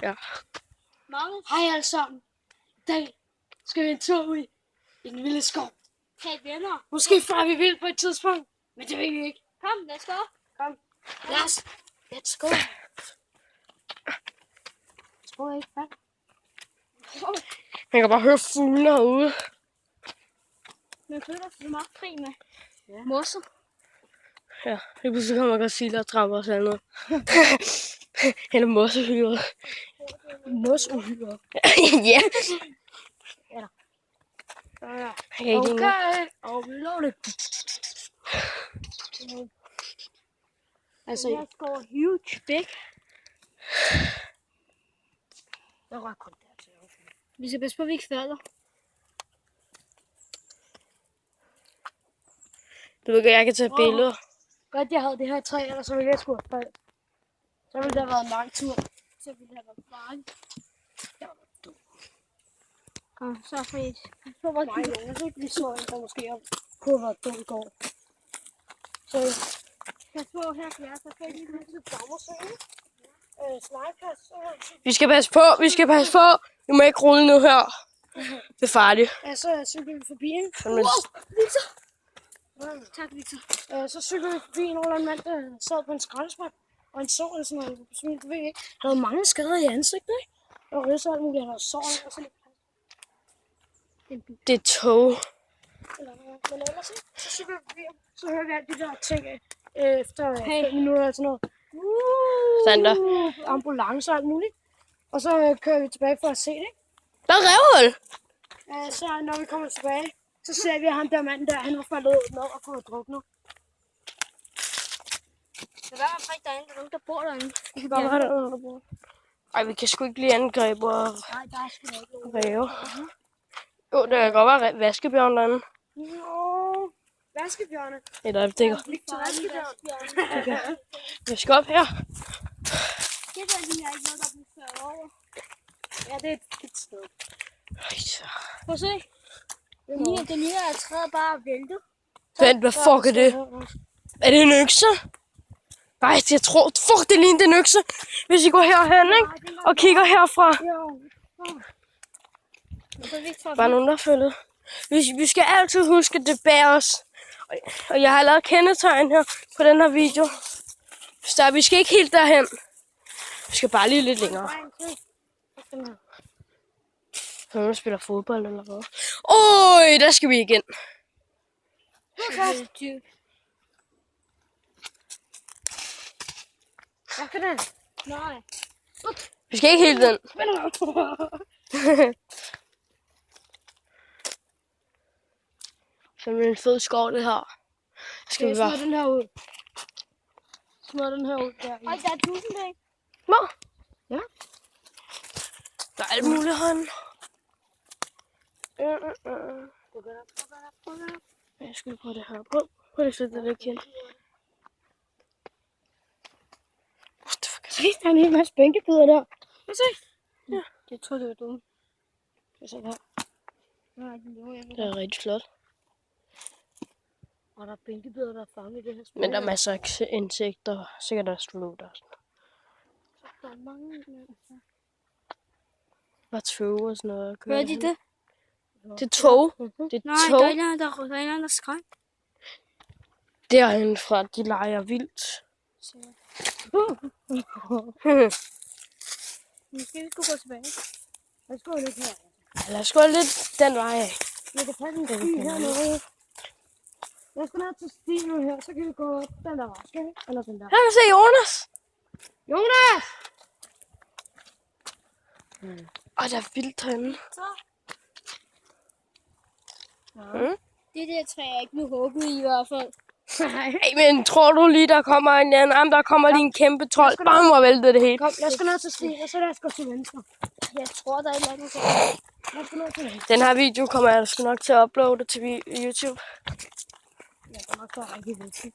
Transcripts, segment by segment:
Ja. Hej alle sammen. I dag skal vi en tur ud i den vilde skov. Hey venner. Måske far vi vil på et tidspunkt, men det ved vi ikke. Kom, lad os gå. Kom. Let's go. Jeg tror ikke, hvad? Man kan bare høre fuglene herude. Man føler sig så meget fri med mosser. Ja, det pludselig kommer Godzilla og tramper os andet. Eller mossehyret. Mosuhyre. Ja. Okay. Og vi lover det. Altså, Jeg går huge big. jeg rører kun dertil. Vi skal passe på, at vi ikke falder. Du ved godt, jeg kan tage billeder. Godt, jeg havde det her træ, ellers så ville jeg sgu have faldet. Så ville det have været en lang tur. Så vil det have været farligt. Kom, så frit. Så var Nej, jeg synes ikke, vi så en, der måske kunne have været dum i går. Så pas på her, for jeg er så fældig. Vi skal passe på, Vi må ikke rulle nu her. Det er farligt. Ja, så cykler vi forbi en. Victor! Tak, Victor. Så cykler vi forbi en eller anden mand, der sad på en skraldespand. Og en sår eller sådan noget. Du ved ikke. Han havde mange skader i ansigtet, ikke? Og ridser alt muligt. Han havde sår og sådan Det er tog. Men ellers ikke. Så cykler vi forbi ham. Så hører vi alt de der ting efter 5 minutter eller sådan noget. Sander. Ambulance og alt muligt. Og så kører vi tilbage for at se det, ikke? Der er revhul. Så når vi kommer tilbage, så ser vi ham der manden der, han var faldet ned og fået druknet. Det var faktisk derinde, der er nogen, der bor derinde. Det kan godt være, der er nogen, der bor. Ej, vi kan sgu ikke lige angribe og Nej, der er sgu da ikke. ræve. Jo, det kan godt være vaskebjørn derinde. Nå, vaskebjørne. Et øjeblik. Victor vaskebjørn. Vi skal op her. Det der lige er ikke noget, der bliver ført over. Ja, det er et skidt sted. Prøv at se. Det ligner, at træet bare er væltet. Vent, hvad fuck er det? Er det en økse? Nej, jeg tror, fuck, det ligner en økse. Hvis I går herhen, ikke? Og kigger herfra. Bare nogen, der følger. Vi skal altid huske, at det bærer os. Og jeg har lavet kendetegn her på den her video. Så vi skal ikke helt derhen. Vi skal bare lige lidt længere. Så nogen spiller fodbold eller hvad? Øj, der skal vi igen. Hvad for den? Nej. Vi skal ikke helt den. Så er en fed skov, det her. Skal vi bare... Smid den her ud. Smid den her ud der. Ej, der er tusindbæk. Hvor? Ja. Der er alt muligt herinde. Jeg skal prøve det her. Prøv lige at sætte det der igen. Se, der er en hel masse bænkebider der. Hvad se? Ja, jeg tror, det var dumt. Det er sådan her. Det er rigtig flot. Og der er bænkebider, der er fanget i det her spil. Men der er masser af insekter. Sikkert også flutter og sådan noget. Der er mange. Bare tog og sådan noget. Hvad er det? Det er tog. Det er Nej, tog. der er en anden, der skreg. Derhenfra, de leger vildt. Måske vi skulle gå tilbage. Lad os gå lidt her. Lad os gå lidt den vej af. Jeg kan tage den sti hernede. Jeg skal ned til stien nu her, så kan vi gå den der vej. Skal vi? Eller den der. Her kan vi se Jonas. Jonas! Der er vildt herinde. Det der træ er ikke blevet hugget i hvert fald. Ej, men tror du lige, der kommer en anden? Der kommer lige en kæmpe trold. Bam, og vælter det hele. Kom, lad os gå ned til stien, og så lad os gå til venstre. Jeg tror, der er et eller andet. Lad os gå ned til venstre. Den her video kommer jeg sgu nok til at uploade til YouTube. Jeg kan nok gøre rigtig venstre.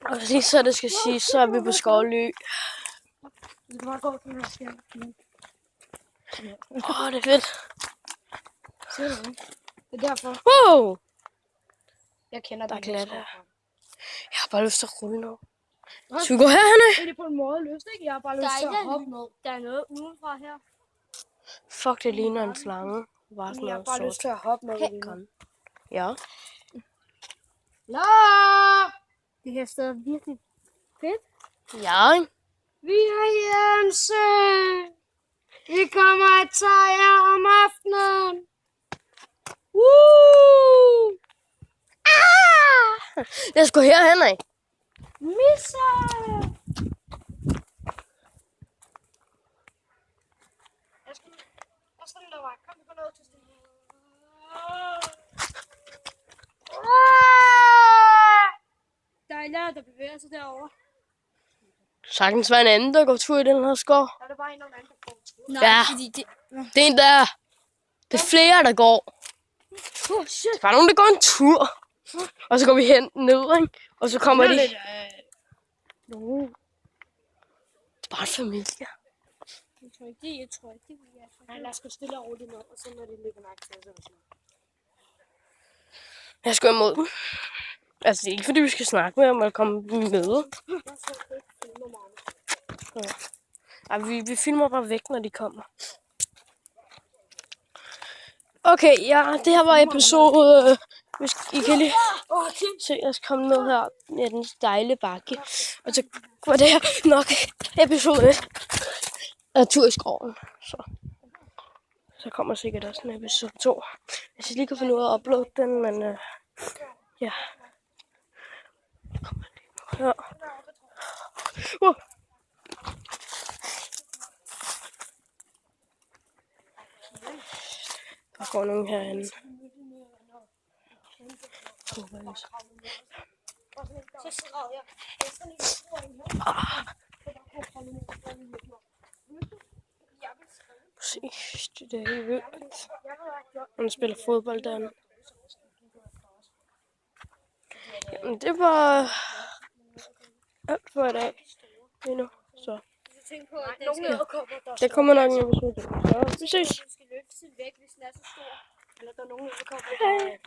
Og lige så det skal sige, så er vi på Skovly. Vi kan bare gå til den her skærm. Det er fedt. Se det, ikke? Det er derfor, Wow! jeg kender Der er den her glat skov. her. Jeg har bare lyst til at rulle nu. Skal vi gå herhen af? Det er det på en måde lyst, ikke? Jeg har bare lyst Der til er at hoppe ikke med. der er noget udenfra her. Fuck, det ligner en slange. Bare sådan Jeg har noget bare lyst sort. til at hoppe med. Kan. Ja. Nå! Det her sted er virkelig fedt. Ja, ikke? Vi er Jense! Vi kommer og tager jer om aftenen! Woo! Jeg skal herhen af. Missa! Jeg skal den der vej. Kom, vi går ned til stenen. Der er en der bevæger sig derovre. Sagtens være en anden, der går tur i den her skov. Der er det bare en eller anden, der går tur. Nej, Ja. fordi det... Det er en der. Det er flere, der går. Oh, shit. Der er bare nogen, der går en tur. Og så går vi hen ned, ikke? Og så kommer de. Det er bare en familie. Jeg tror ikke, det er. Nej, lad os gå stille og roligt ned, og så når de ligger mærke til os. Jeg skal imod dem. Altså, det er ikke fordi, vi skal snakke med dem eller komme med. Ej, vi filmer bare væk, når de kommer. Okay, ja, det her var episode. Hvis I kan lige se os komme ned her med den stejle bakke. Og så var det her nok episode 1 af Tur i skoven. Så kommer sikkert også en episode 2. Hvis jeg lige kan finde ud af at uploade den, men ja. Ja. Der går nogen herhen. Præcis, det er helt vildt. Han spiller fodbold derinde. Jamen, det var alt for i dag. Lige nu, så. Tænk på, at Det kommer nok en episode. Så vi ses. skal løfte sin vægt, hvis den er så stor. Eller der er nogen, der kommer.